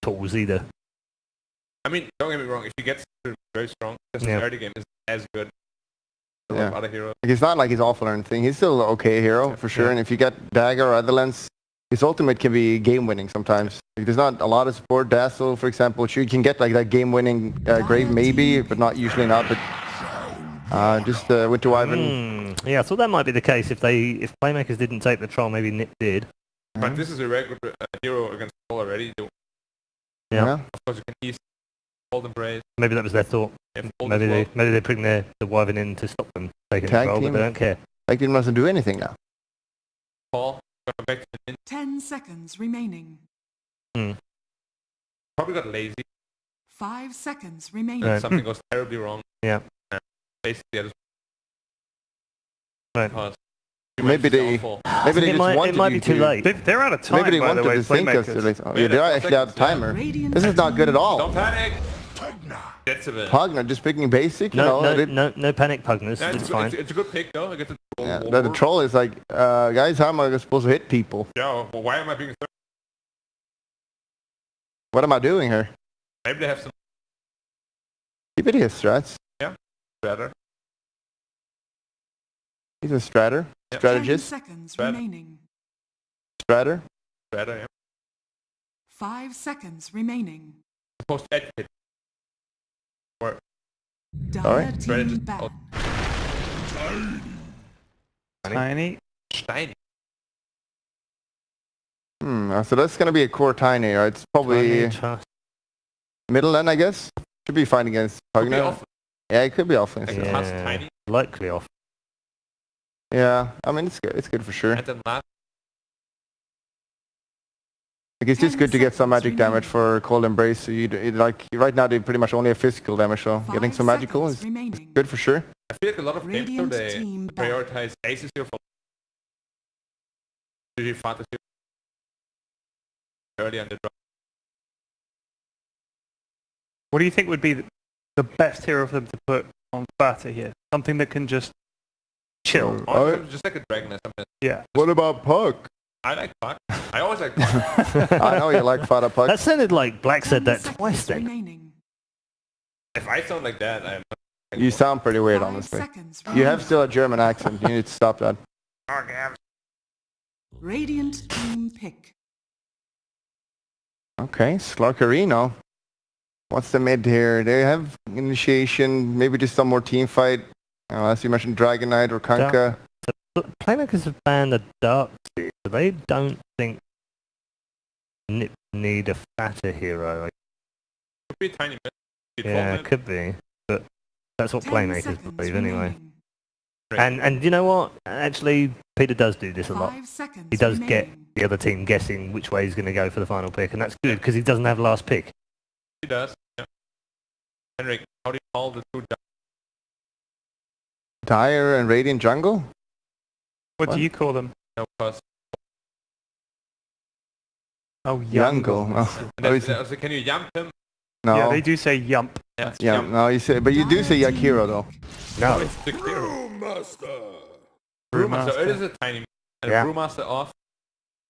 tools either. I mean, don't get me wrong. If he gets very strong, just the early game is as good. Yeah. Other hero. Like, it's not like he's awful or anything. He's still an okay hero for sure. And if you get Dagger or Otherlands, his ultimate can be game-winning sometimes. Like, there's not a lot of support. Dazzle, for example, sure you can get like that game-winning Grave maybe, but not usually not. But just Winter Wyvern. Yeah, I thought that might be the case if Playmakers didn't take the troll, maybe Nip did. But this is a regular hero against troll already. Yeah. Of course, you can easily hold Embrace. Maybe that was their thought. Maybe they're putting the Wyvern in to stop them taking the troll, but they don't care. Tag team doesn't do anything now. Paul, going back to the 10 seconds remaining. Probably got lazy. 5 seconds remaining. Right. Something goes terribly wrong. Yeah. Basically, I just Right. Maybe they just wanted it might be too late. They're out of time, Maybe they by the wanted way, to think us. Playmakers. They're actually out of timer. This is not good at all. don't panic. That's a bit. Pugner just picking basic. No panic, Pugners. Yeah, It's fine. it's a good pick though. I get The troll is like, guys, how am I supposed to hit people? Yeah, well, why am I being third? What am I doing here? Maybe they have some Keep it here, strats. better. He's a stratter. Yep. 10 Strategist. seconds Strat. remaining. Stratter. Better, yeah. 5 seconds remaining. Supposed to edge hit. Or Dire Alright. team Just- back. Tiny. Steiny. So that's gonna be a core tiny, right? It's probably middle then, I guess. Should be fine against Could be Pugner. off. Yeah, it could be offense. Like, Yeah. Pass tiny. Likely off. I mean it's good. It's good for sure. And then last. Like, it's just 10 good to get some seconds magic damage remaining. for Cold Embrace. So like right now they pretty much only have physical damage, so 5 getting some magical seconds is remaining. good for sure. I feel like a lot of games though, Radiant they team back. prioritize aces here for usually fantasy early on the draw. What do you think would be the best hero for them to put on Bata here? Something that can just chill. Or just like a dragon or something. Yeah. What about Puck? I like Puck. I always like Puck. I know you like Fada Puck. That sounded like Black 10 said that seconds twice then. remaining. If I sound like that, I'm not. You sound pretty weird, 5 honestly. seconds You have remaining. still a German accent. You need to stop that. Radiant team pick. Okay, Slarkarino. What's the mid here? They have initiation, maybe just some more team fight. As you mentioned, Dragon Knight or Kanka. Playmakers have banned the Dark Seer, so they don't think Nip need a fatter hero. Could be a tiny bit. Yeah, it could be, but that's what 10 Playmakers seconds believe anyway. remaining. And you know what? Actually, Peter does do this a lot. 5 seconds He does get remaining. the other team guessing which way he's going to go for the final pick, and that's good because he doesn't have last pick. He does. Yeah. Henrik, how do you call the two? Dire and Radiant Jungle? What What? do you call them? No, cause. Oh, Jungle. Yungle. Oh, And oh, also, can you yamp him? no. Yeah, they do say yump. Yeah. Yeah, no, you say, but you do say Dire team Yakiro though. pick. No, It's the hero. Brewmaster. Brewmaster. So it is a tiny and Yeah. a Brewmaster off.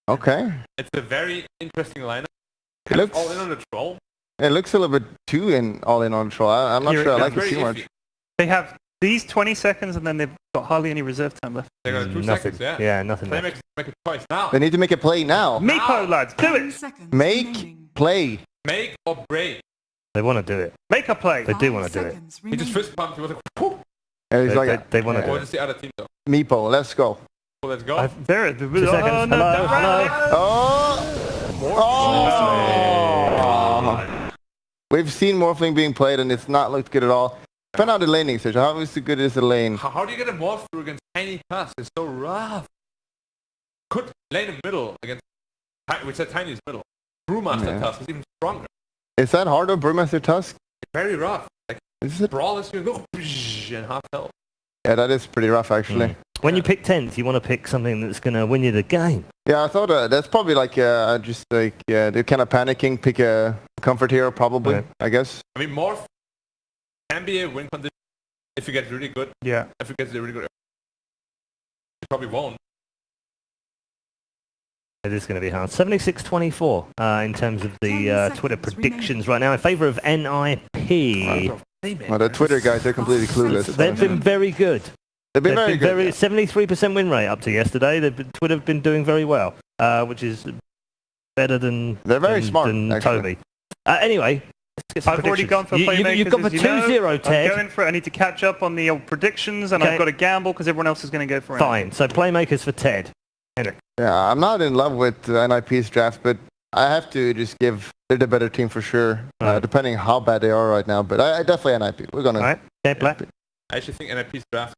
Okay. It's a very interesting lineup. It looks, All in on the troll. it looks a little bit too all in on the troll. I'm not Here, sure I that's like it very too much. iffy. They have these 20 seconds and then they've got hardly any reserve time left. They got 2 nothing. seconds, yeah. Yeah, nothing. They Left. make a choice now. They need to make a play now. Meepo, lads, do 10 it! seconds Make remaining. play. Make or break. They want to do it. Make a play! They do 5 want to do it. seconds He just remaining. fist pumped. He was like, whoop. And he's like, They want to do Or it. just the other team though. Meepo, let's go. So let's go. There it is. 2 seconds. Oh, no, Hello, don't hello. run it. Oh! We've seen Morphling being played and it's not looked good at all. Find out the laning stage. How is it good is the lane? How do you get a morph through against Tiny Tusk? It's so rough. Could lane in middle against... We said Tiny is middle. Brewmaster Yeah. Tusk is even stronger. Is that harder, Brewmaster Tusk? Very rough. Like, Is it? brawl is you go and half health. Yeah, that is pretty rough actually. When you pick 10th, you want to pick something that's going to win you the game. Yeah, I thought that's probably like just like they're kind of panicking. Pick a comfort hero, probably. Right. I guess. I mean, morph can be a win condition if you get really good. Yeah. If you get really good, you probably won't. It is going to be hard. 76-24 in terms of the 10 Twitter seconds predictions right now in favour of NIP. Well, the Twitter guys, they're completely clueless. They've been very good. They've been very good. Yeah. 73% win rate up to yesterday. Twitter have been doing very well, which is better than They're very than, smart, than actually. Toby. Anyway, let's get some I've already predictions. gone for Playmakers. You've gone for as you know. 2-0, Ted. I'm going for it. I need to catch up on the old predictions, and Okay. I've got to gamble because everyone else is going to go for it. Fine. So Playmakers for Ted. Henrik. Yeah, I'm not in love with NIP's draft, but I have to just give they're the better team for sure, Right. depending how bad they are right now. But I definitely NIP. We're gonna. All right. Ted Black. I actually think NIP's draft,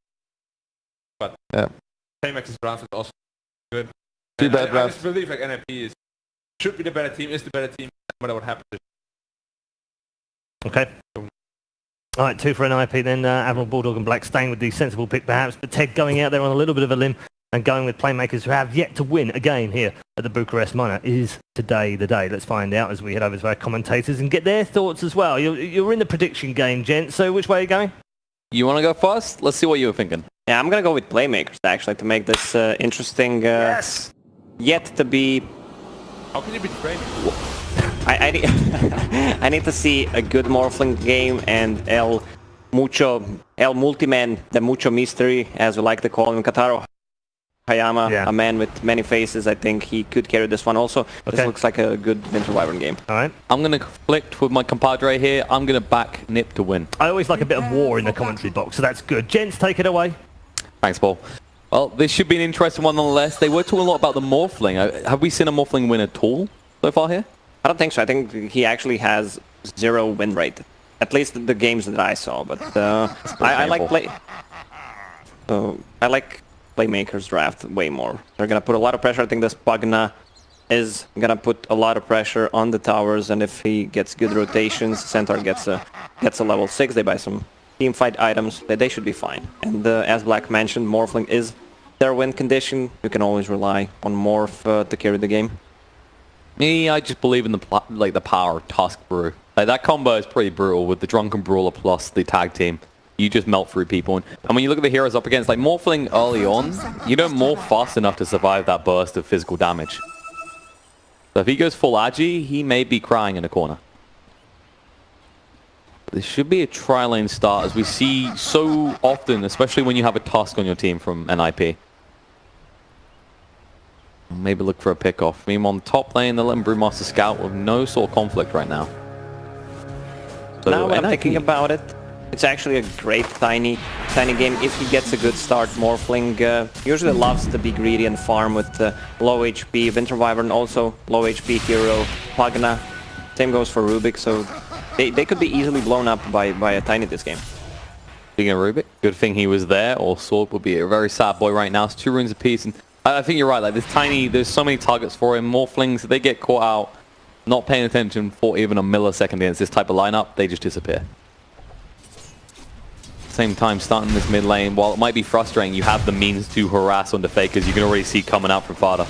but Yeah. Playmakers' draft is also good. Two And bad I drafts. just believe like NIP should be the better team, is the better team, no matter what happens. Okay. All right, 2 for NIP then. Admiral Bulldog and Black staying with the sensible pick perhaps, but Ted going out there on a little bit of a limb and going with Playmakers who have yet to win a game here at the Bucharest Minor. Is today the day? Let's find out as we head over to our commentators and get their thoughts as well. You're in the prediction game, gents, so which way are you going? You want to go first? Let's see what you were thinking. Yeah, I'm gonna go with Playmakers actually to make this interesting. Yes! Yet to be. How can you betray me? I need I need to see a good Morphling game and El Multiman, the Mucho Mystery, as we like to call him, Kataro Hayama, Yeah. a man with many faces. I think he could carry this one also. This Okay. looks like a good Winter Wyvern game. All right. I'm going to conflict with my compadre here. I'm going to back Nip to win. I always like a bit of war in the commentary box, so that's good. Gents, take it away. Thanks, Paul. Well, this should be an interesting one nonetheless. They were talking a lot about the Morphling. Have we seen a Morphling win at all so far here? I don't think so. I think he actually has 0 win rate. At least the games that I saw. But I like Playmakers draft way more. They're gonna put a lot of pressure. I think this Pagna is gonna put a lot of pressure on the towers, and if he gets good rotations, Centaur gets a level 6. They buy some team fight items. They should be fine. And as Black mentioned, Morphling is their win condition. You can always rely on Morph to carry the game. Me, I just believe in the power of Tusk Brew. Like, that combo is pretty brutal with the Drunken Brawler plus the tag team. You just melt through people. And when you look at the heroes up against, like, Morphling early on, you don't morph fast enough to survive that burst of physical damage. So if he goes full Agi, he may be crying in a corner. This should be a tri-lane start, as we see so often, especially when you have a Tusk on your team from NIP. Maybe look for a pick-off. Meanwhile, on top lane, they're letting Brewmaster scout with no sort of conflict right now. So Now when I'm NIP thinking about it, it's actually a great tiny game. If he gets a good start, Morphling usually loves to be greedy and farm with low HP. Winter Wyvern also low HP hero. Pagna, same goes for Rubik. So they could be easily blown up by a tiny this game. Speaking of Rubik, good thing he was there, or Sword would be a very sad boy right now. It's 2 runes apiece, and I think you're right. Like, there's so many targets for him. Morphlings, they get caught out, not paying attention for even a millisecond against this type of lineup, they just disappear. Same time, starting this mid lane, while it might be frustrating, you have the means to harass on the Fakers. You can already see coming out from Fada.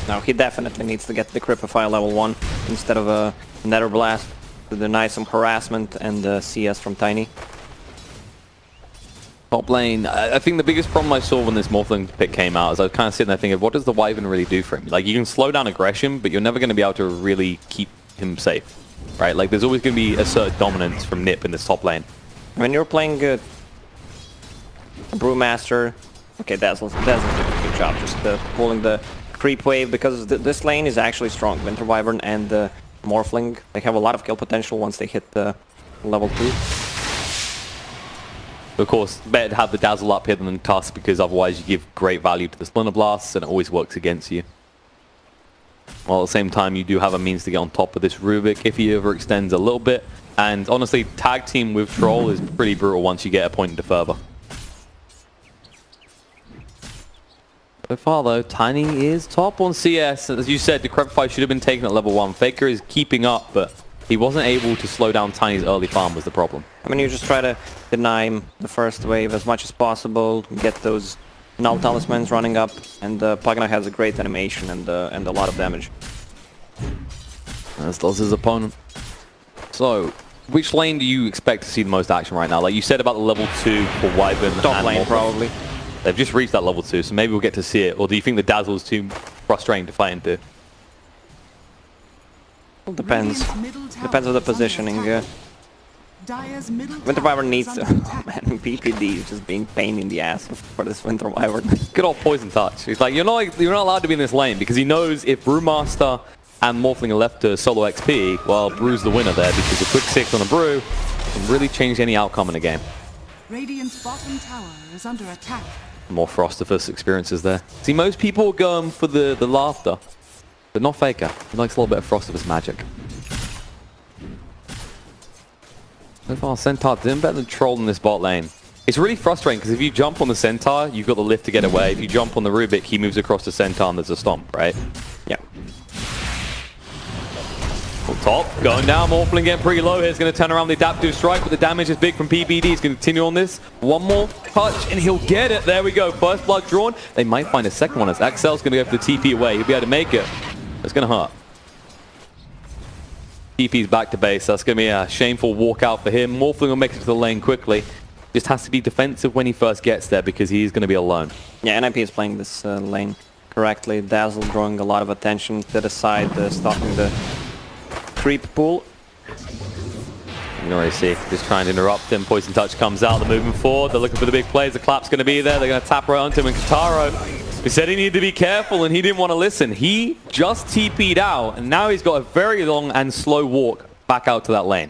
Now he definitely needs to get the Cripify level 1 instead of a Nether Blast to deny some harassment and CS from Tiny. Top lane, I think the biggest problem I saw when this Morphling pick came out is I was kind of sitting there thinking, what does the Wyvern really do for him? Like, you can slow down aggression, but you're never going to be able to really keep him safe, right? Like, there's always going to be asserted dominance from Nip in this top lane. When you're playing Brewmaster, okay, Dazzle's doing a good job just pulling the creep wave, because this lane is actually strong. Winter Wyvern and Morphling, they have a lot of kill potential once they hit the level 2. Of course, better to have the Dazzle up here than the Tusk, because otherwise you give great value to the Splinter Blasts and it always works against you. While at the same time you do have a means to get on top of this Rubik if he overextends a little bit. And honestly, tag team with Troll is pretty brutal once you get a point into further. So far though, Tiny is top on CS. As you said, the Crepify should have been taken at level 1. Faker is keeping up, but he wasn't able to slow down Tiny's early farm was the problem. I mean, you just try to deny him the first wave as much as possible, get those null talismans running up, and Pagna has a great animation and a lot of damage. As does his opponent. So, which lane do you expect to see the most action right now? Like you said about the level 2 for Wyvern Top and lane, Morphle. probably. They've just reached that level 2, so maybe we'll get to see it. Or do you think the Dazzle is too frustrating to fight into? Well, depends. Radiant's middle tower Depends on the is under positioning. attack. Dire's middle Winter tower Wyvern needs is to... under Oh attack. man, PPD is just being pain in the ass for this Winter Wyvern. Good old poison touch. He's like, you're not allowed to be in this lane because he knows if Brewmaster and Morphling are left to solo XP, well, Brew's the winner there because a quick 6 on a Brew can really change any outcome in a game. Radiant's bottom tower is under attack. More Frostifus experiences there. See, most people are going for the laughter, but not Faker. He likes a little bit of Frostifus magic. So far, Centaur doing better than Troll in this bot lane. It's really frustrating because if you jump on the Centaur, you've got the lift to get away. If you jump on the Rubik, he moves across the Centaur and there's a stomp, right? Yeah. Full top, going down, Morphling getting pretty low here. He's going to turn around the adaptive strike, but the damage is big from PBD. He's going to continue on this. One more touch, and he'll get it. There we go. First blood drawn. They might find a second one as Axel's going to go for the TP away. He'll be able to make it. It's going to hurt. TP's back to base. That's going to be a shameful walkout for him. Morphling will make it to the lane quickly. Just has to be defensive when he first gets there because he's going to be alone. Yeah, NIP is playing this lane correctly. Dazzle drawing a lot of attention to the side, stopping the creep pool. You can already see, just trying to interrupt him. Poison Touch comes out, they're moving forward, they're looking for the big plays, the clap's going to be there, they're going to tap right onto him, and Kataro, he said he needed to be careful and he didn't want to listen. He just TP'd out, and now he's got a very long and slow walk back out to that lane.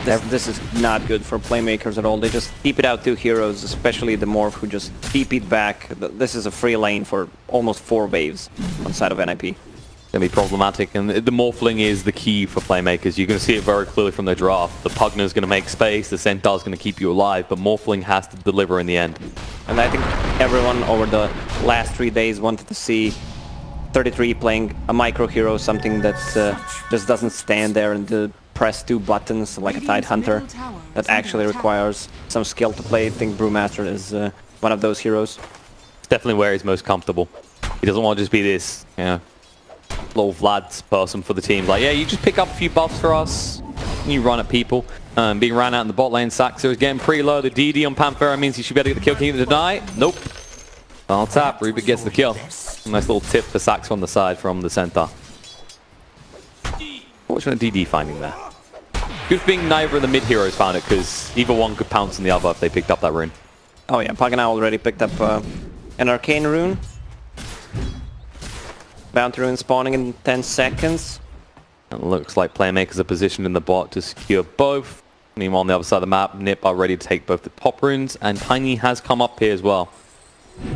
This is not good for Playmakers at all. They just TP'd out 2 heroes, especially the Morph who just TP'd back. This is a free lane for almost 4 waves on side of NIP. Going to be problematic, and the Morphling is the key for Playmakers. You're going to see it very clearly from the draft. The Pugner's going to make space, the Centaur's going to keep you alive, but Morphling has to deliver in the end. And I think everyone over the last 3 days wanted to see 33 playing a micro hero, something that just doesn't stand there and press 2 buttons like a Tide Hunter. That actually requires some skill to play. I think Brewmaster is one of those heroes. It's definitely where he's most comfortable. He doesn't want to just be this, you know, little Vlad's person for the team. Like, yeah, you just pick up a few buffs for us, and you run at people. Being ran out in the bot lane, Saxo is getting pretty low. The DD on Panthera means he should be able to get the kill. Can he deny? Nope. I'll tap. Rubik gets the kill. Nice little tip for Saxo on the side from the Centaur. Fortunate DD finding there. Good thing neither of the mid heroes found it, because either one could pounce on the other if they picked up that rune. Oh yeah, Pagana already picked up an Arcane rune. Bounty rune spawning in 10 seconds. It looks like Playmakers are positioned in the bot to secure both. Meanwhile, on the other side of the map, Nip are ready to take both the top runes, and Tiny has come up here as well.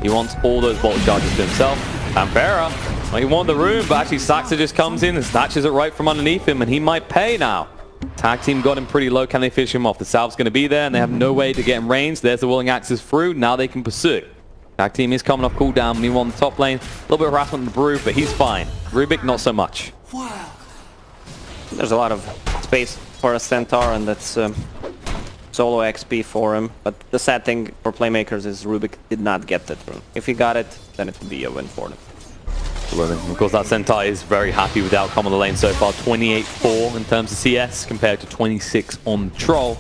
He wants all those bolt charges to himself. Panthera, well, he wanted the rune, but actually Saxa just comes in and snatches it right from underneath him, and he might pay now. Tag team got him pretty low. Can they fish him off? The salve's going to be there, and they have no way to get in range. There's the willing access through. Now they can pursue. Tag team is coming off cooldown. Meanwhile, on the top lane, a little bit of harassment on the Brew, but he's fine. Rubik, not so much. There's a lot of space for a Centaur, and that's solo XP for him. But the sad thing for Playmakers is Rubik did not get that rune. If he got it, then it would be a win for them. Of course, that Centaur is very happy with the outcome of the lane so far. 28-4 in terms of CS compared to 26 on the Troll.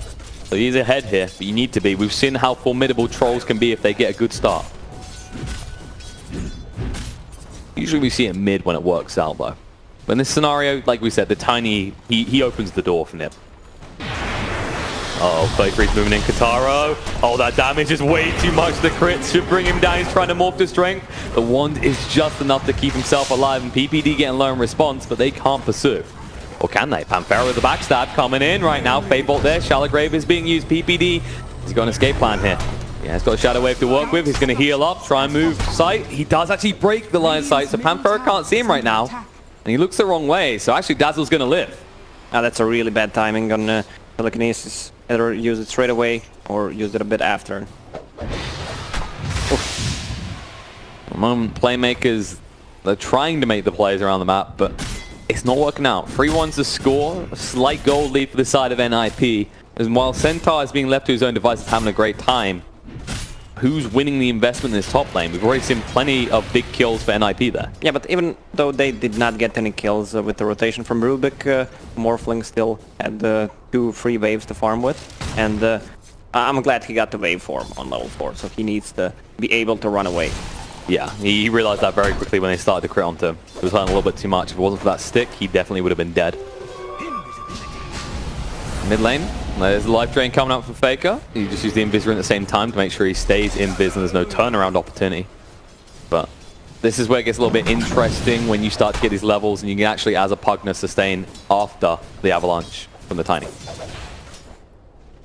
So he's ahead here, but you need to be. We've seen how formidable Trolls can be if they get a good start. Usually we see it mid when it works out, though. But in this scenario, like we said, the Tiny, he opens the door for Nip. Uh-oh, Playfree's moving in. Kataro. Oh, that damage is way too much. The crits should bring him down. He's trying to morph to strength. The wand is just enough to keep himself alive, and PPD getting low in response, but they can't pursue. Or can they? Panthera with the backstab coming in right now. Fatebolt there. Shallow Grave is being used. PPD, he's got an escape plan here. Yeah, he's got a Shadow Wave to work with. He's going to heal up, try and move sight. He does actually break the line of sight, so Panthera can't see him right now. And he looks the wrong way, so actually Dazzle's going to live. Now that's a really bad timing on Telekinesis. Either use it straight away or use it a bit after. At the moment, Playmakers, they're trying to make the plays around the map, but it's not working out. 3-1's the score, a slight goal lead for the side of NIP. And while Centaur is being left to his own devices having a great time, who's winning the investment in this top lane? We've already seen plenty of big kills for NIP there. Yeah, but even though they did not get any kills with the rotation from Rubik, Morphling still had 2 free waves to farm with. And I'm glad he got the wave form on level 4, so he needs to be able to run away. Yeah, he realized that very quickly when they started to crit onto him. It was hurting a little bit too much. If it wasn't for that stick, he definitely would have been dead. Mid lane, there's the life drain coming out for Faker. You just use the Invis at the same time to make sure he stays Invis and there's no turnaround opportunity. But this is where it gets a little bit interesting when you start to get these levels and you can actually, as a Pugna, sustain after the avalanche from the Tiny.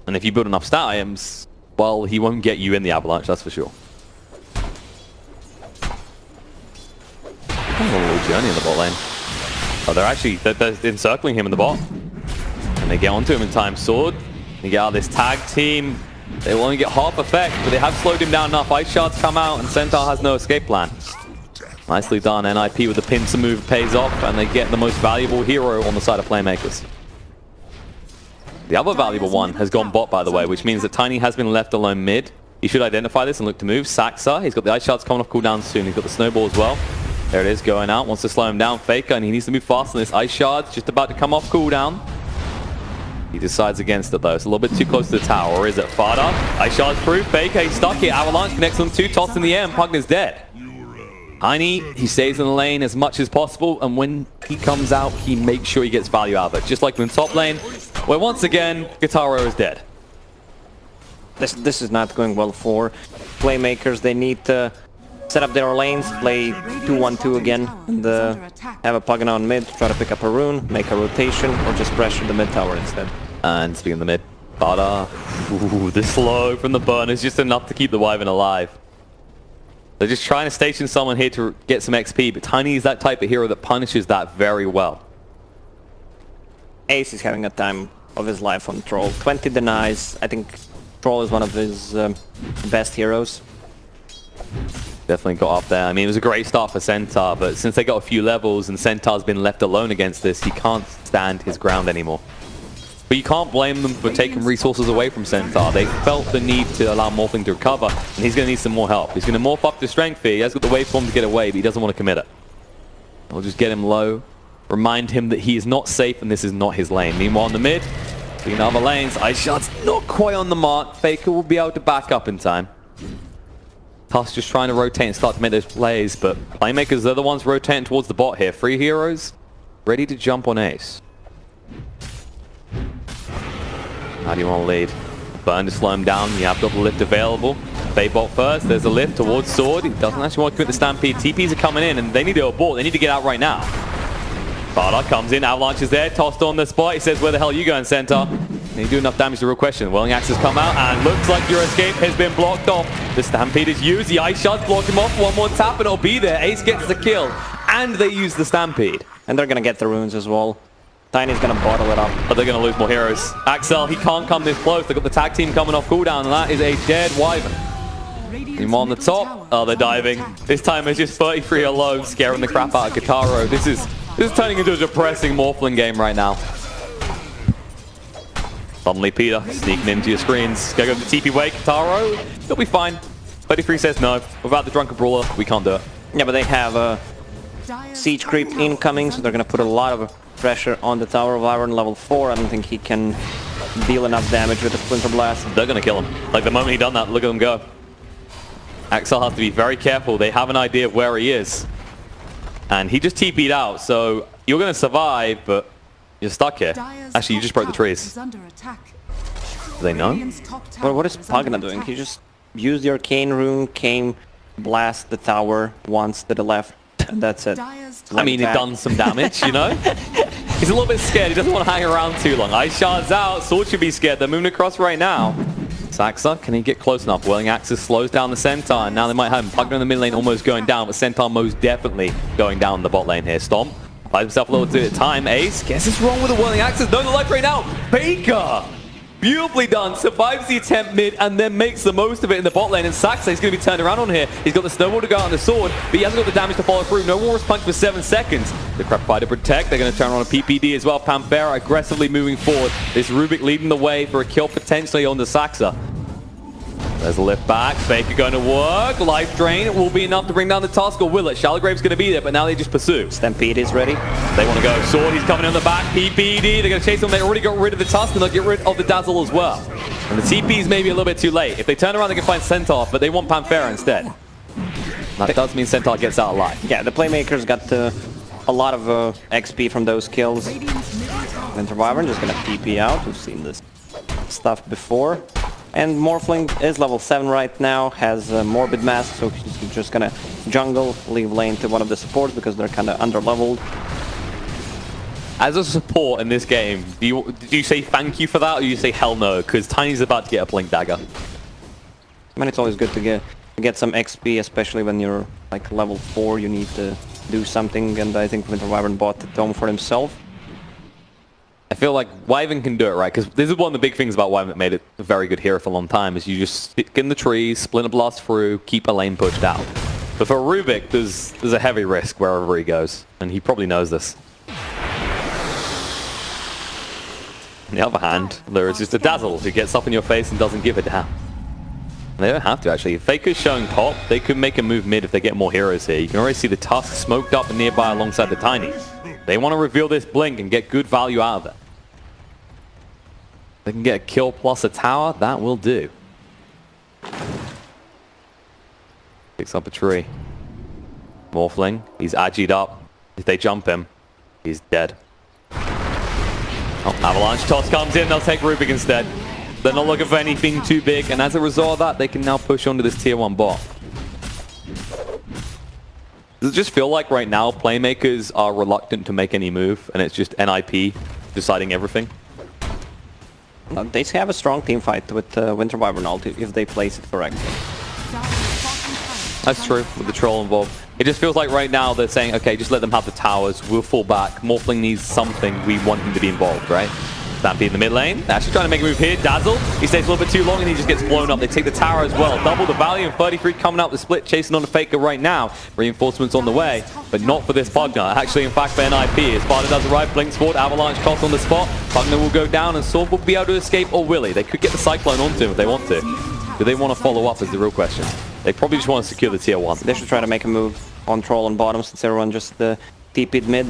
And if you build enough stat items, well, he won't get you in the avalanche, that's for sure. A little journey in the bot lane. Oh, they're encircling him in the bot. And they get onto him in time. Sword. They get out of this tag team. They will only get half effect, but they have slowed him down enough. Ice shards come out and Centaur has no escape plan. Nicely done. NIP with the pincer move pays off and they get the most valuable hero on the side of Playmakers. The other valuable one has gone bot, by the way, which means that Tiny has been left alone mid. He should identify this and look to move. Saxa, he's got the ice shards coming off cooldown soon. He's got the snowball as well. There it is, going out. Wants to slow him down. Faker, and he needs to move fast on this. Ice shard's just about to come off cooldown. He decides against it, though. It's a little bit too close to the tower. Or is it? Fada. Ice shard's through. Faker, he's stuck here. Avalanche connects on 2. Tossed in the air, and Pugna's dead. Tiny, he stays in the lane as much as possible, and when he comes out, he makes sure he gets value out of it. Just like in the top lane, where once again, Guitarro is dead. This is not going well for Playmakers. They need to set up their lanes, play 2-1-2 again, and have a Pugna on mid, try to pick up a rune, make a rotation, or just pressure the mid tower instead. And speaking of the mid, Fada, the slow from the burn is just enough to keep the Wyvern alive. They're just trying to station someone here to get some XP, but Tiny is that type of hero that punishes that very well. Ace is having a time of his life on Troll. 20 denies. I think Troll is one of his best heroes. Definitely got up there. I mean, it was a great start for Centaur, but since they got a few levels and Centaur's been left alone against this, he can't stand his ground anymore. But you can't blame them for taking resources away from Centaur. They felt the need to allow Morphling to recover, and he's going to need some more help. He's going to morph up to strength here. He has got the waveform to get away, but he doesn't want to commit it. I'll just get him low, remind him that he is not safe and this is not his lane. Meanwhile, in the mid, between other lanes, Ice Shard's not quite on the mark. Faker will be able to back up in time. Tusk just trying to rotate and start to make those plays, but Playmakers are the ones rotating towards the bot here. 3 heroes ready to jump on Ace. How do you want to lead? Burn to slow him down. You have got the lift available. Faybot first. There's a lift towards Sword. He doesn't actually want to commit the Stampede. TPs are coming in and they need to abort. They need to get out right now. Fada comes in. Avalanche is there. Tossed on the spot. He says, where the hell are you going, Centaur? Can you do enough damage? The real question. Welling Axe has come out and looks like your escape has been blocked off. The Stampede is used. The Ice Shards block him off. One more tap and it'll be there. Ace gets the kill and they use the Stampede. And they're going to get the runes as well. Tiny's going to bottle it up. But they're going to lose more heroes. Axel, he can't come this close. They've got the tag team coming off cooldown, and that is a dead Wyvern. Meanwhile on the top, oh, they're diving. This time it's just 33 alone, scaring the crap out of Guitarro. This is turning into a depressing Morphling game right now. Suddenly Peter sneaking into your screens. Go the TP way, Guitarro. He'll be fine. 33 says no. Without the Drunken Brawler, we can't do it. Yeah, but they have a siege creep incoming, so they're going to put a lot of pressure on the Tower of Iron level 4. I don't think he can deal enough damage with the Splinter Blast. They're going to kill him. Like the moment he done that, look at him go. Axel has to be very careful. They have an idea of where he is. And he just TP'd out, so you're going to survive, but you're stuck here. Actually, you just broke the trees. Do they know? Well, what is Pugna doing? He just used the Arcane Rune, came, blast the tower once to the left, and that's it. I mean, he's done some damage, you know? He's a little bit scared. He doesn't want to hang around too long. Ice Shard's out. Sword should be scared. They're moving across right now. Saxa, can he get close enough? Welling Axis slows down the Centaur, and now they might have him. Pugna in the mid lane almost going down, but Centaur most definitely going down the bot lane here. Stomp buys himself a little bit of time. Ace, guess it's wrong with the Welling Axis. No, the life right now. Baker! Beautifully done, survives the attempt mid and then makes the most of it in the bot lane. And Saxa is going to be turned around on here. He's got the snowball to go out on the sword, but he hasn't got the damage to follow through. No Warrior's Punch for 7 seconds. The Crap Fighter protect. They're going to turn on a PPD as well. Panthera aggressively moving forward. This Rubik leading the way for a kill potentially on the Saxa. There's a lift back. Faker going to work. Life drain will be enough to bring down the Tusk, or will it? Shallowgrave's going to be there, but now they just pursue. Stampede is ready. They want to go. Sword, he's coming on the back. PPD, they're going to chase him. They already got rid of the Tusk, and they'll get rid of the Dazzle as well. And the TP's maybe a little bit too late. If they turn around, they can find Centaur, but they want Panthera instead. That does mean Centaur gets out alive. Yeah, the Playmakers got a lot of XP from those kills. Winter Wyvern just gonna TP out. We've seen this stuff before. And Morphling is level 7 right now, has Morbid Mask, so he's just gonna jungle, leave lane to one of the supports because they're kind of under-leveled. As a support in this game, do you say thank you for that, or do you say hell no? Because Tiny's about to get a Blink Dagger. I mean, it's always good to get some XP, especially when you're like level 4, you need to do something, and I think Winter Wyvern bought the tome for himself. I feel like Wyvern can do it, right? Because this is one of the big things about Wyvern that made it a very good hero for a long time, is you just stick in the trees, splinter blast through, keep a lane pushed out. But for Rubik, there's a heavy risk wherever he goes, and he probably knows this. On the other hand, there is just a Dazzle who gets up in your face and doesn't give a damn. They don't have to, actually. If Faker's showing top, they could make a move mid if they get more heroes here. You can already see the Tusk smoked up and nearby alongside the Tiny. They want to reveal this Blink and get good value out of it. They can get a kill plus a tower, that will do. Picks up a tree. Morphling, he's agied up. If they jump him, he's dead. Oh, Avalanche toss comes in, they'll take Rubik instead. They're not looking for anything too big, and as a result of that, they can now push onto this tier 1 bot. Does it just feel like right now Playmakers are reluctant to make any move, and it's just NIP deciding everything? They have a strong team fight with Winter Wyvern ulti if they place it correctly. That's true, with the troll involved. It just feels like right now they're saying, okay, just let them have the towers, we'll fall back. Morphling needs something, we want him to be involved, right? Stampede in the mid lane, actually trying to make a move here. Dazzle, he stays a little bit too long and he just gets blown up. They take the tower as well. Double the value, and 33 coming out the split, chasing on the Faker right now. Reinforcements on the way, but not for this Pugna. Actually, in fact, for NIP, Sparta does arrive, blinks forward, Avalanche toss on the spot. Pugna will go down and Sword will be able to escape, or will he? They could get the Cyclone onto him if they want to. Do they want to follow up is the real question. They probably just want to secure the tier 1. They should try to make a move on Troll on bottom since everyone just TP'd mid.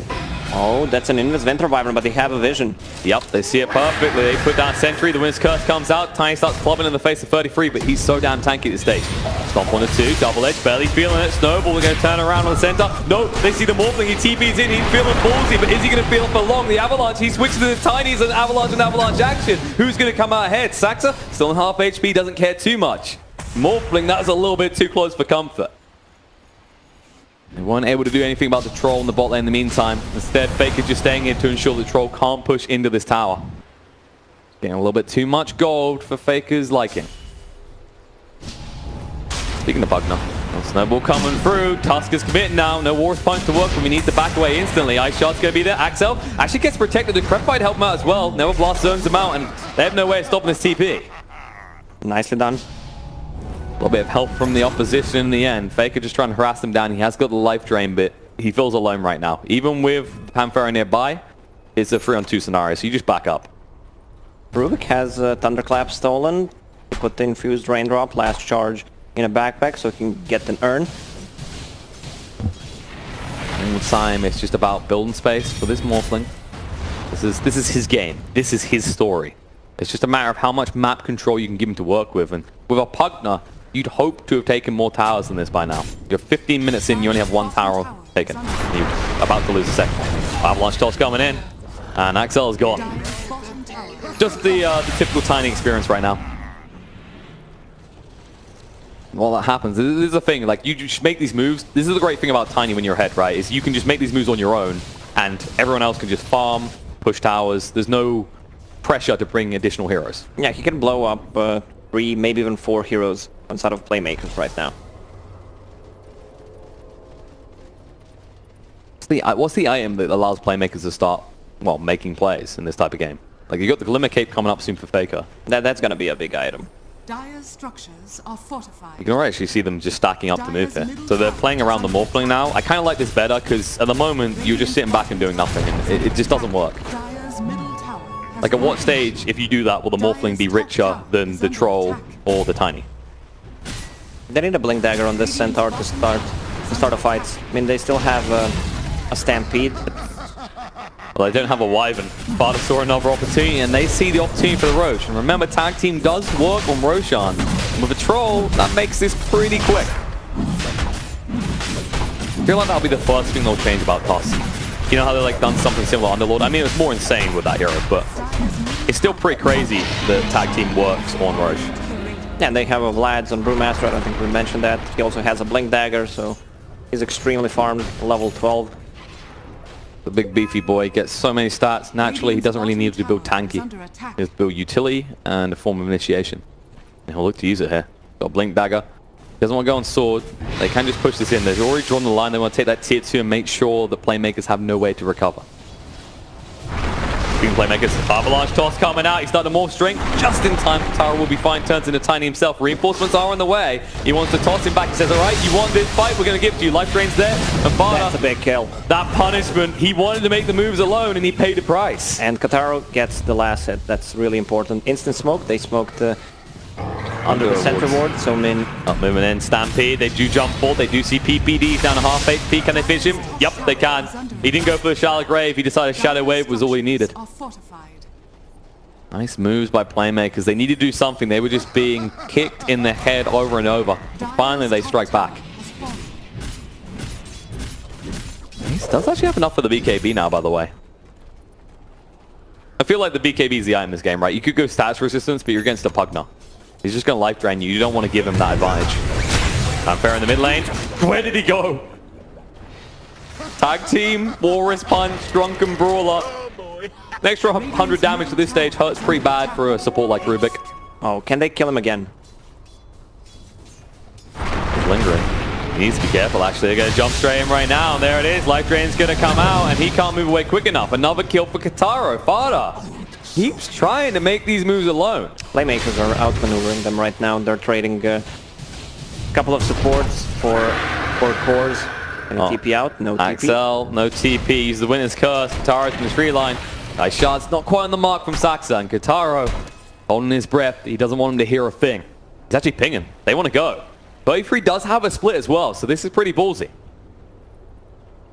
Oh, that's an invis Winter Wyvern, but they have a vision. Yep, they see it perfectly. They put down Sentry, the Wind's Curse comes out, Tiny starts clubbing in the face of 33, but he's so damn tanky at this stage. Stomp on the 2, double edge, barely feeling it. Snowball, they're going to turn around on the center. No, they see the Morphling, he TP's in, he's feeling ballsy, but is he going to feel it for long? The Avalanche, he switches to the Tinies and Avalanche action. Who's going to come out ahead? Saxa, still on half HP, doesn't care too much. Morphling, that's a little bit too close for comfort. They weren't able to do anything about the Troll in the bot lane in the meantime. Instead, Faker just staying in to ensure the Troll can't push into this tower. Getting a little bit too much gold for Faker's liking. Speaking of Pugna, no Snowball coming through. Tusk is committing now. No War's Punch to work, but we need to back away instantly. Ice Shot's going to be there. Axel actually gets protected. The Crepite help him out as well. Never Blast zones him out, and they have no way of stopping this TP. Nicely done. A little bit of help from the opposition in the end. Faker just trying to harass them down. He has got the life drain, but he feels alone right now. Even with Panthera nearby, it's a 3-on-2 scenario, so you just back up. Rubik has Thunderclap stolen. He put the infused raindrop last charge in a backpack so he can get an urn. All the time, it's just about building space for this Morphling. This is his game. This is his story. It's just a matter of how much map control you can give him to work with. And with a Pugna, you'd hope to have taken more towers than this by now. You're 15 minutes in, you only have 1 tower taken. You're about to lose a second. Avalanche toss coming in, and Axel is gone. Just the typical Tiny experience right now. Well, that happens. This is the thing, like, you just make these moves. This is the great thing about Tiny when you're ahead, right? Is you can just make these moves on your own, and everyone else can just farm, push towers. There's no pressure to bring additional heroes. Yeah, he can blow up 3, maybe even 4 heroes inside of Playmakers right now. What's the item that allows Playmakers to start, well, making plays in this type of game? Like, you got the Glimmer Cape coming up soon for Faker. That's gonna be a big item. Dire's structures are fortified. You can already actually see them just stacking up to move here. So they're playing around the Morphling now. I kind of like this better because at the moment you're just sitting back and doing nothing, and it just doesn't work. Dire's middle tower has Like, at what been stage, if you do that, will the Morphling be richer than the Troll or the Tiny? They need a Blink Dagger on this Centaur to start a fight. I mean, they still have a Stampede. Well, they don't have a Wyvern. Sparta saw another opportunity, and they see the opportunity for the Roche. And remember, tag team does work on Roshan. And with a Troll, that makes this pretty quick. feel like that'll be the first thing they'll change about Tusk. You know how they like done something similar to Underlord? I mean, it's more insane with that hero, but it's still pretty crazy that tag team works on Roche. Yeah, and they have a Vlad's on Brewmaster. I don't think we mentioned that. He also has a Blink Dagger, so he's extremely farmed, level 12. The big beefy boy gets so many stats. Naturally, he doesn't really need to build tanky. He has to build utility and a form of initiation. And he'll look to use it here. Got Blink Dagger. Doesn't want to go on sword. They can just push this in. They've already drawn the line. They want to take that tier 2 and make sure that Playmakers have no way to recover. Speaking of Playmakers, Avalanche toss coming out. He's starting to morph strength just in time. Tara will be fine. Turns into Tiny himself. Reinforcements are on the way. He wants to toss him back. He says, all right, you want this fight? We're going to give it to you. Life drain's there. And That's a big kill. that punishment, he wanted to make the moves alone and he paid the price. And Kataro gets the last hit. That's really important. Instant smoke. They smoked under the center ward, so Min... Up moving in, Stampede, they do jump forward, they do see PPD down to half HP, can they finish him? Yep, they can. He didn't go for the shallow grave, he decided Shadow Wave was all he needed. Nice moves by Playmakers, they need to do something, they were just being kicked in the head over and over. And finally they strike back. He does actually have enough for the BKB now, by the way. I feel like the BKB is the item in this game, right? You could go stats resistance, but you're against a Pugna. He's just going to life drain you. You don't want to give him that advantage. Unfair in the mid lane. Where did he go? Tag team, Walrus Punch, Drunken Brawler. An extra 100 damage at this stage hurts pretty bad for a support like Rubik. Oh, can they kill him again? He's lingering. He needs to be careful, actually. They're going to jump straight in right now. And there it is. Life drain's going to come out, and he can't move away quick enough. Another kill for Kataro. Fada keeps trying to make these moves alone. Playmakers are outmaneuvering them right now. They're trading a couple of supports for cores. And TP out, no TP. Axel, no TP. Use the winner's curse. Kataro's in the tree line. Nice shots, not quite on the mark from Saxa. And Kataro holding his breath. He doesn't want him to hear a thing. He's actually pinging. They want to go. 33 does have a split as well, so this is pretty ballsy.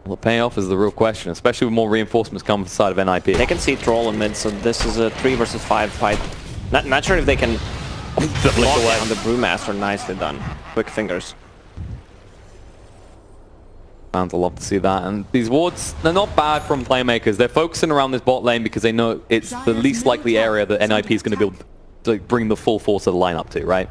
Will it pay off is the real question, especially with more reinforcements coming from the side of NIP. They can see Troll in mid, so this is a 3 versus 5 fight. Not sure if they can block away on the Brewmaster. Nicely done. Quick fingers. Fans will love to see that. And these wards, they're not bad from Playmakers. They're focusing around this bot lane because they know it's the least likely area that NIP is going to be able to bring the full force of the lineup to, right?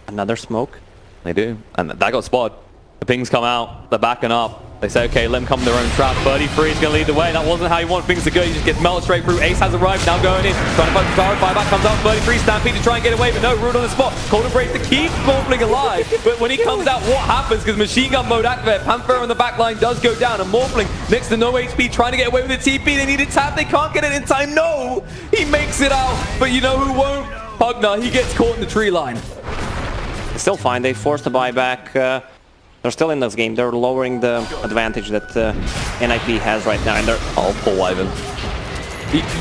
Another smoke. They do. And that got spotted. The pings come out. They're backing up. They say, okay, let them come to their own trap. 33 is going to lead the way. That wasn't how you want things to go. You just get melted straight through. Ace has arrived, now going in. Trying to find Kataro. Fireback comes out. 33 Stampede to try and get away, but no, Rude on the spot. Cold Embrace to keep Morphling alive. But when he comes out, what happens? Because machine gun mode activated. Panther on the back line does go down. And Morphling next to no HP trying to get away with the TP. They need a tap. They can't get it in time. No! He makes it out. But you know who won't? Pugna. He gets caught in the tree line. It's still fine. They forced the buyback. They're still in this game. They're lowering the advantage that NIP has right now. And they're oh, poor Ivan.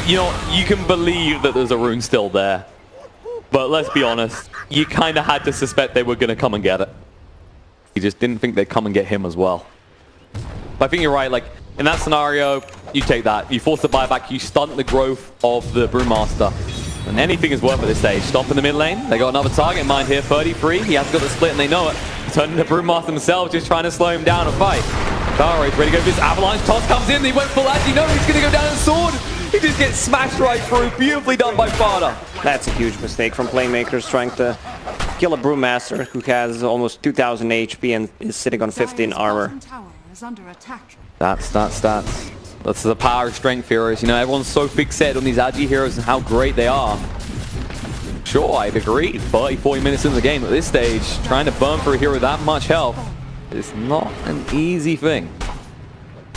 You know, you can believe that there's a rune still there. But let's be honest, you kind of had to suspect they were going to come and get it. You just didn't think they'd come and get him as well. But I think you're right. Like, in that scenario, you take that. You force the buyback. You stunt the growth of the Brewmaster. And anything is worth at this stage. Stop in the mid lane. They got another target in mind here. 33. He has got the split and they know it. Turning to Brewmaster themselves, just trying to slow him down and fight. Taro is ready to go for this avalanche. Toss comes in. He went full edge. You know he's going to go down in sword. He just gets smashed right through. Beautifully done by Fada. That's a huge mistake from Playmakers trying to kill a Brewmaster who has almost 2000 HP and is sitting on 15 armor. Stats. That's the power of strength heroes. You know, everyone's so fixated on these Agi heroes and how great they are. Sure, I've agreed. 30-40 minutes into the game at this stage, trying to burn for a hero with that much health is not an easy thing.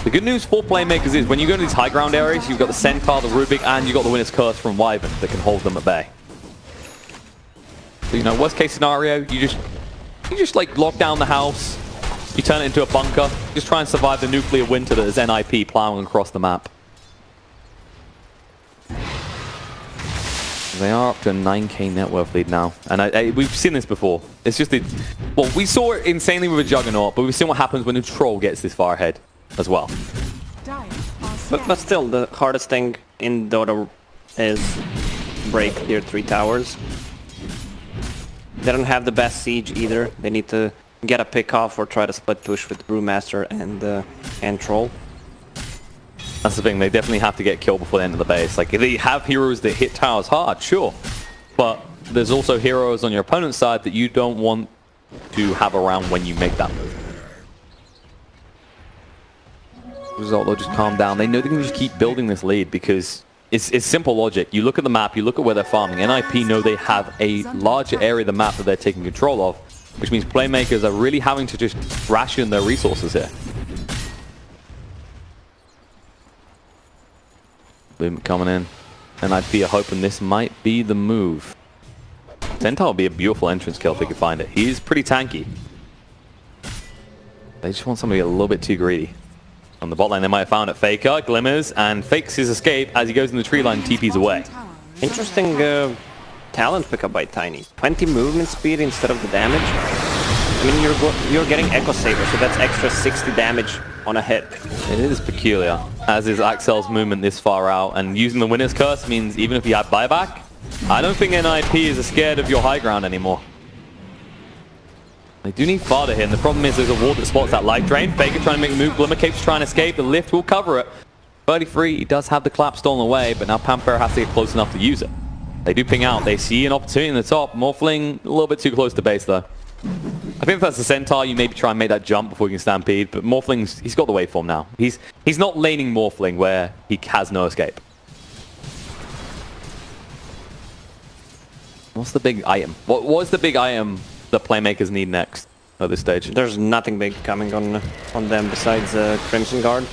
The good news for Playmakers is when you go to these high ground areas, you've got the Centaur, the Rubik, and you've got the Winner's Curse from Wyvern that can hold them at bay. So, you know, worst case scenario, you just like lock down the house, you turn it into a bunker, just try and survive the nuclear winter that is NIP plowing across the map. They are up to a 9k net worth lead now, and we've seen this before. It's just, well, we saw it insanely with a Juggernaut, but we've seen what happens when a Troll gets this far ahead as well. But still, the hardest thing in Dota is break tier 3 towers. They don't have the best siege either. They need to get a pick off or try to split push with Brewmaster and Troll. That's the thing, they definitely have to get killed before the end of the base. Like, if they have heroes that hit towers hard, sure. But there's also heroes on your opponent's side that you don't want to have around when you make that move. Result, they'll just calm down. They know they can just keep building this lead because it's simple logic. You look at the map, you look at where they're farming. NIP know they have a larger area of the map that they're taking control of, which means Playmakers are really having to just ration their resources here. Movement coming in. NIP are hoping this might be the move. Centaur would be a beautiful entrance kill if they could find it. He's pretty tanky. They just want somebody a little bit too greedy. On the bot lane, they might have found it. Faker glimmers and fakes his escape as he goes in the tree line and TP's away. Interesting talent pickup by Tiny. 20 movement speed instead of the damage. I mean, you're getting Echo Saber, so that's extra 60 damage on a hit. It is peculiar, as is Axel's movement this far out, and using the Winner's Curse means even if you have buyback, I don't think NIP is scared of your high ground anymore. They do need Father here, and the problem is there's a wall that spots that life drain. Faker trying to make a move, Glimmer Cape's trying to escape, the lift will cover it. 33, he does have the clap stolen away, but now Panthera has to get close enough to use it. They do ping out, they see an opportunity in the top. Morphling a little bit too close to base though. I think if that's the Centaur, you maybe try and make that jump before you can Stampede, but Morphling's, he's got the waveform now. He's not laning Morphling where he has no escape. What's the big item? What was the big item that Playmakers need next at this stage? There's nothing big coming on them besides Crimson Guard.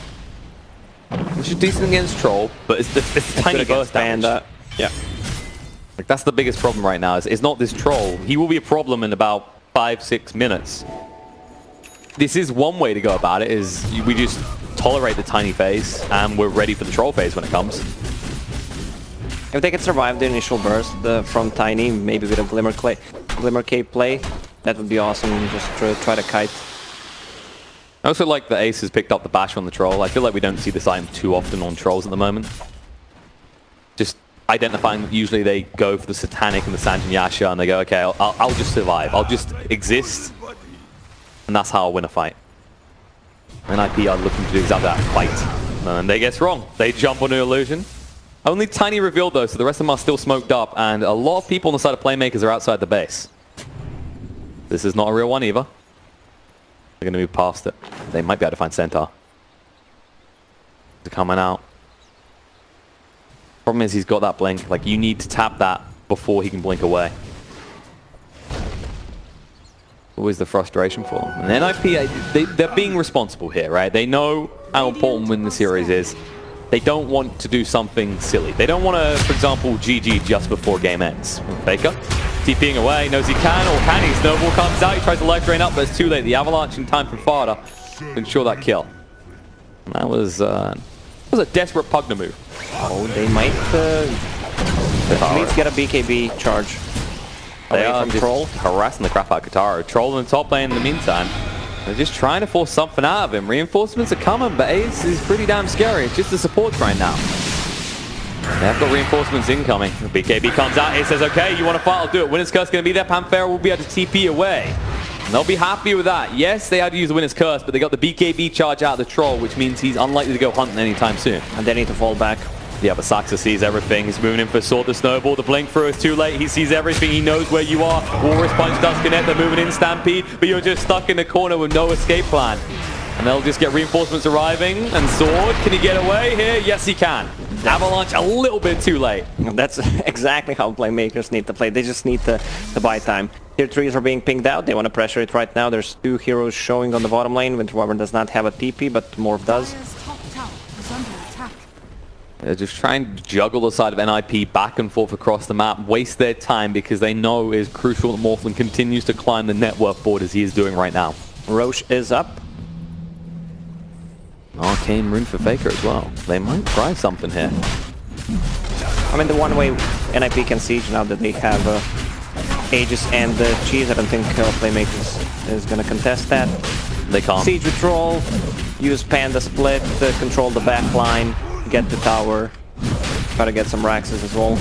Which is decent against Troll, but it's the tiny burst damage. Yeah. Like, that's the biggest problem right now. It's not this Troll. He will be a problem in about 5-6 minutes. This is one way to go about it, is we just tolerate the tiny phase and we're ready for the Troll phase when it comes. If they can survive the initial burst from Tiny, maybe with a Glimmer Cape play, that would be awesome. Just try to kite. I also like that Ace has picked up the bash on the Troll. I feel like we don't see this item too often on Trolls at the moment. Just identifying that usually they go for the Satanic and the Sanjin Yasha and they go, okay, I'll just survive. I'll just exist. And that's how I'll win a fight. NIP are looking to do exactly that, fight. And they guess wrong. They jump onto Illusion. Only Tiny revealed though, so the rest of them are still smoked up, and a lot of people on the side of Playmakers are outside the base. This is not a real one either. They're going to move past it. They might be able to find Centaur. They're coming out. Problem is he's got that blink. Like, you need to tap that before he can blink away. Always the frustration for them. And NIP, they're being responsible here, right? They know how important win the series is. They don't want to do something silly. They don't want to, for example, GG just before game ends. Faker, TPing away, knows he can, or can he? Snowball comes out, he tries to life drain up, but it's too late. The avalanche in time from Fada to ensure that kill. And that was a desperate Pugna move. Oh, they might at least get a BKB charge. They are from just Troll. harassing the crap out of Katara. Troll in the top lane in the meantime. They're just trying to force something out of him. Reinforcements are coming, but Ace is pretty damn scary. It's just the supports right now. They've got reinforcements incoming. The BKB comes out. Ace says, okay, you want to fight? I'll do it. Winner's Curse is going to be there. Panthera will be able to TP away. And they'll be happy with that. Yes, they had to use the Winner's Curse, but they got the BKB charge out of the Troll, which means he's unlikely to go hunting anytime soon. And they need to fall back. Yeah, but Saxa sees everything. He's moving in for Sword the Snowball. The blink through is too late. He sees everything. He knows where you are. Walrus Punch does connect. They're moving in Stampede, but you're just stuck in the corner with no escape plan. And they'll just get reinforcements arriving. And Sword, can he get away here? Yes, he can. Avalanche a little bit too late. That's exactly how Playmakers need to play. They just need to buy time. Tier 3s are being pinged out. They want to pressure it right now. There's 2 heroes showing on the bottom lane. Winter Wyvern does not have a TP, but Morph does. Dire's top tower is under attack. They're just trying to juggle the side of NIP back and forth across the map, waste their time because they know it is crucial that Morphling continues to climb the net worth board as he is doing right now. Roche is up. Arcane Rune for Faker as well. They might try something here. I mean, the one way NIP can siege now that they have Aegis and Cheese, I don't think Playmakers is going to contest that. They can't. Siege with Troll, use Panda Split to control the back line, get the tower, try to get some Raxes as well.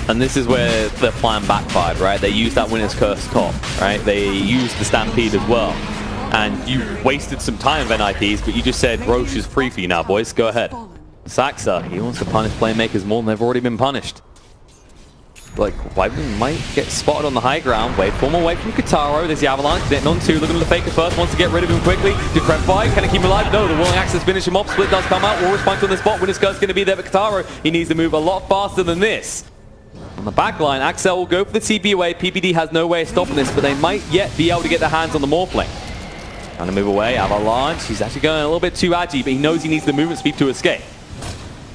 And this is where their plan backfired, right? They used that Winner's Curse top, right? They used the Stampede as well. and you wasted some time of NIPs, but you just said Roche is free for you now, boys. Go ahead. Saxa, he wants to punish Playmakers more than they've already been punished. Like, Wyvern might get spotted on the high ground. Waveform away from Kataro. There's the Avalanche. Getting on 2. Looking at the Faker first. Wants to get rid of him quickly. Decrepify. Can he keep him alive? No. The Whirling Axis finish him off. Split does come out. Walrus punch on the spot. Winner's Curse going to be there, but Kataro, he needs to move a lot faster than this. On the back line, Axel will go for the TP away. PPD has no way of stopping this, but they might yet be able to get their hands on the Morphling. Trying to move away. Avalanche. He's actually going a little bit too aggy, but he knows he needs the movement speed to escape.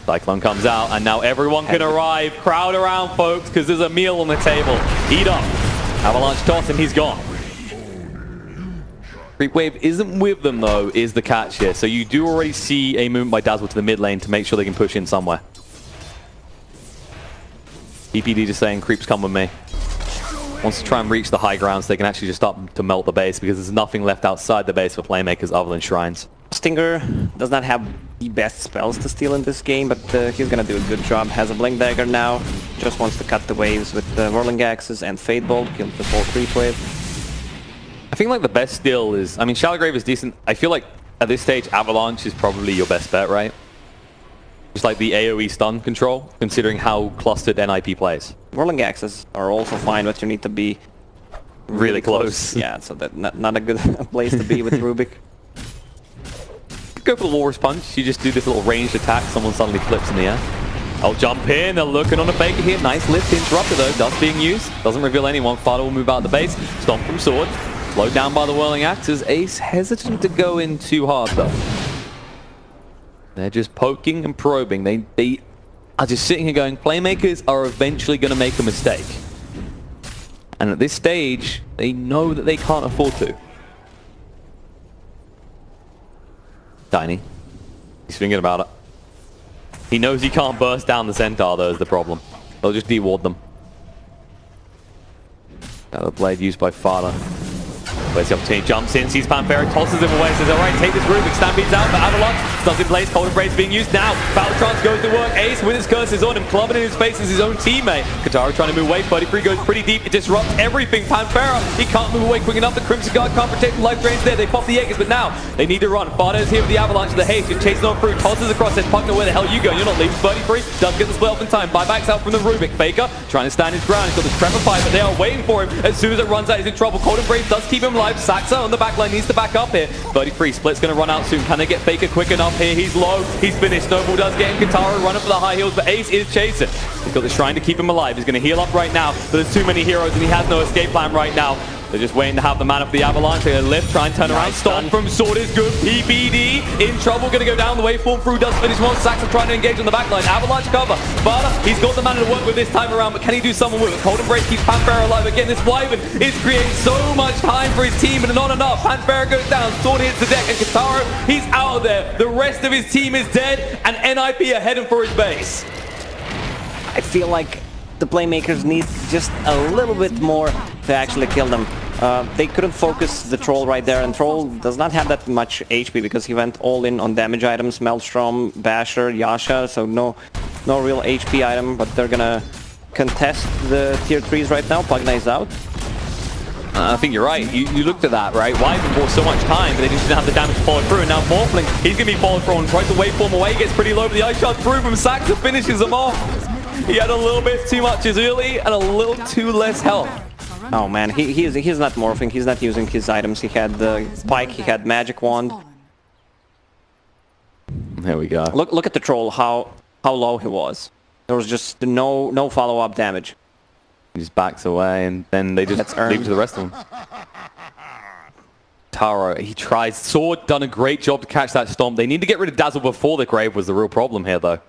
Cyclone comes out, and now everyone can arrive. Crowd around, folks, because there's a meal on the table. Eat up. Avalanche toss, and he's gone. Creep Wave isn't with them, though, is the catch here. So you do already see a movement by Dazzle to the mid lane to make sure they can push in somewhere. EPD just saying, creeps come with me. Wants to try and reach the high ground so they can actually just start to melt the base, because there's nothing left outside the base for Playmakers other than shrines. Stinger does not have the best spells to steal in this game, but he's gonna do a good job. Has a Blink Dagger now. Just wants to cut the waves with the Whirling Axes and Fade Bolt. Kills the full creep wave. I think like the best steal is, I mean, Shallow Grave is decent. I feel like at this stage, Avalanche is probably your best bet, right? Just like the AoE stun control, considering how clustered NIP plays. Whirling Axes are also fine, but you need to be really close. Yeah, so that not a good place to be with Rubik. Go for the Walrus Punch. You just do this little ranged attack. Someone suddenly flips in the air. I'll jump in. They're looking on a Faker here. Nice lift. Interrupted though. Dust being used. Doesn't reveal anyone. Fada will move out of the base. Stomp from Sword. Slowed down by the Whirling Axes. Ace hesitant to go in too hard though. They're just poking and probing. They are just sitting here going, Playmakers are eventually going to make a mistake. And at this stage, they know that they can't afford to. Tiny. He's thinking about it. He knows he can't burst down the Centaur, though, is the problem. They'll just deward them. The blade used by Fada. Where's the opportunity? Jumps in, sees Panthera, tosses him away, says, alright, take this Rubik. Stampede's out, but Avalanche stuns in place. Cold Embrace being used now. Battle Trance goes to work. Ace with his curses on him, clubbing in his face as his own teammate. Katara trying to move away. 33 goes pretty deep. It disrupts everything. Panthera, he can't move away quick enough. The Crimson Guard can't protect him. Life drains there. They pop the Aegis, but now they need to run. Fada is here with the Avalanche of the haste. Just chasing on through. Tosses across. Says, Puckner, where the hell you go? You're not leaving. 33 does get the split off in time. Buybacks out from the Rubik. Faker trying to stand his ground. He's got this Trevor fight, but they are waiting for him. As soon as it runs out, he's in trouble. Cold Embrace does keep him alive. Saxa on the backline needs to back up here. 33 split's going to run out soon. Can they get Faker quick enough here? He's low. He's finished. Snowball does get him. Katara running for the high heels, but Ace is chasing. He's got the shrine to keep him alive. He's going to heal up right now, but there's too many heroes and he has no escape plan right now. They're just waiting to have the mana for the Avalanche. They're going to lift, try and turn around. Stomp from Sword is good. PPD in trouble. Going to go down the waveform through. Does finish one. Saxon trying to engage on the backline. Avalanche cover. Fada, he's got the mana to work with this time around, but can he do something with it? Cold Embrace keeps Panthera alive. Again, this Wyvern is creating so much time for his team, but not enough. Panthera goes down. Sword hits the deck, and Kataro, he's out of there. The rest of his team is dead, and NIP are heading for his base. I feel like the Playmakers need just a little bit more to actually kill them. They couldn't focus the Troll right there, and Troll does not have that much HP because he went all in on damage items, Maelstrom, Basher, Yasha, so no real HP item, but they're gonna contest the tier 3s right now. Pugna is out. I think you're right. You looked at that, right? Wyvern bought so much time, but they just didn't have the damage to follow through. And now Morphling, he's going to be followed through and tries to waveform away. Gets pretty low, but the Ice Shard through from Saxa finishes him off. He had a little bit too much as early and a little too less health. Oh man, he's not morphing. He's not using his items. He had the Pike, he had Magic Wand. There we go. Look at the Troll, how low he was. There was just no follow-up damage. He just backs away, and then they just leave to the rest of them. Taro, he tries. Sword done a great job to catch that Stomp. They need to get rid of Dazzle before the Grave was the real problem here, though.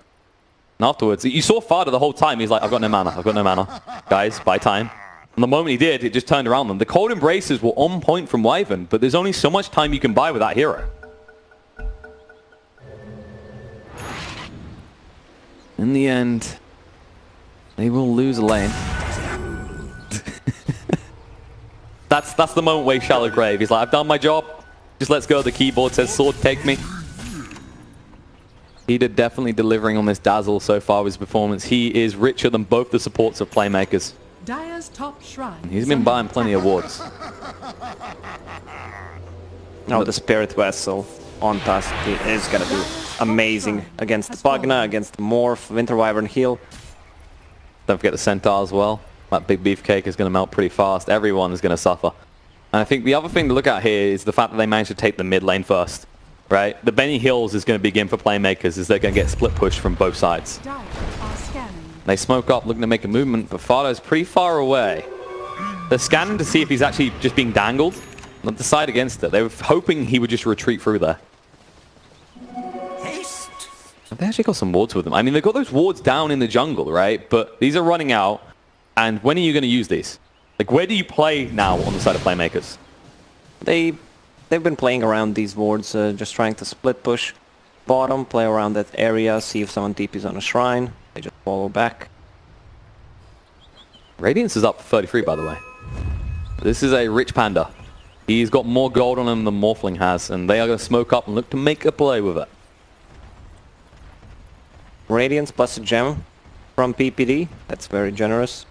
And afterwards, you saw Fada the whole time. He's like, I've got no mana. I've got no mana. Guys, buy time. And the moment he did, it just turned around them. The Cold Embraces were on point from Wyvern, but there's only so much time you can buy with that hero. In the end, they will lose a lane. That's the moment where Shallow Grave. He's like, I've done my job. Just let's go. The keyboard says, Sword, take me. He did definitely delivering on this Dazzle so far with his performance. He is richer than both the supports of Playmakers. Dire's top shrine. He's been buying plenty of wards. Now the Spirit Vessel on task is gonna do amazing against the Pugna, against the Morph, Winter Wyvern heal. Don't forget the Centaur as well. That big beefcake is going to melt pretty fast. Everyone is going to suffer. And I think the other thing to look at here is the fact that they managed to take the mid lane first. Right? The Benny Hills is going to begin for Playmakers as they're going to get split pushed from both sides. They smoke up looking to make a movement, but Fado's pretty far away. They're scanning to see if he's actually just being dangled. Not decide against it. They were hoping he would just retreat through there. They actually got some wards with them. I mean, they've got those wards down in the jungle, right? But these are running out. And when are you going to use these? Like, where do you play now on the side of Playmakers? They've been playing around these wards, just trying to split push bottom, play around that area, see if someone TPs on a shrine. They just follow back. Radiance is up for 33, by the way. This is a rich panda. He's got more gold on him than Morphling has, and they are going to smoke up and look to make a play with it. Radiance plus a gem from PPD. That's very generous.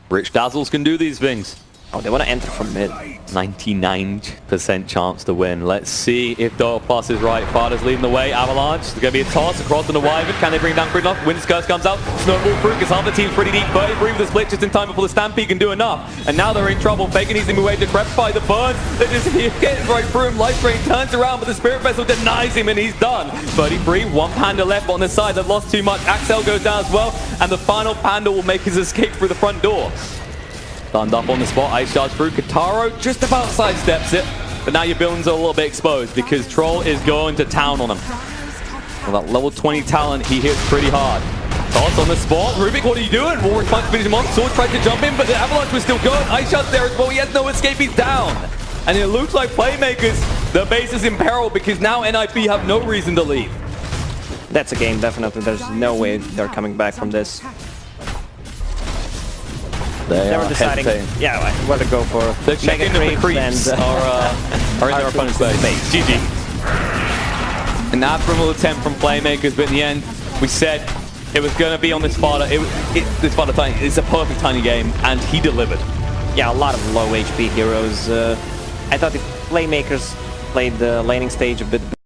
Rich Dazzles can do these things. Oh, they want to enter from mid. 99% chance to win. Let's see if Dota Plus is right. Fader's leading the way. Avalanche. There's going to be a toss across on the Wyvern. Can they bring down quick enough? Winter's Curse comes out. Snowball through because half the team's pretty deep. 33 with the split just in time before the Stampede can do enough. And now they're in trouble. Faker needs to move away to Decrepify the burn. They just get right through him. Life Drain turns around, but the Spirit Vessel denies him and he's done. 33, one Panda left on the side. They've lost too much. Axel goes down as well. And the final Panda will make his escape through the front door. Stunned up on the spot, Ice Charge through. Kataro just about sidesteps it. But now your buildings are a little bit exposed because Troll is going to town on him. Well, that level 20 talent, he hits pretty hard. Toss on the spot. Rubik, what are you doing? Warwick trying to finish him off. Sword tried to jump in, but the Avalanche was still going. Ice Charge there as well. He has no escape. He's down. And it looks like Playmakers, the base is in peril because now NIP have no reason to leave. That's a game, definitely. There's no way they're coming back from this. They were deciding, what to go for. They're checking if the creeps are in their opponent's base. GG. An admirable attempt from Playmakers, but in the end, we said it was going to be on this Sparta. This Sparta Tiny, it's a perfect Tiny game, and he delivered. Yeah, a lot of low HP heroes. I thought the Playmakers played the laning stage a bit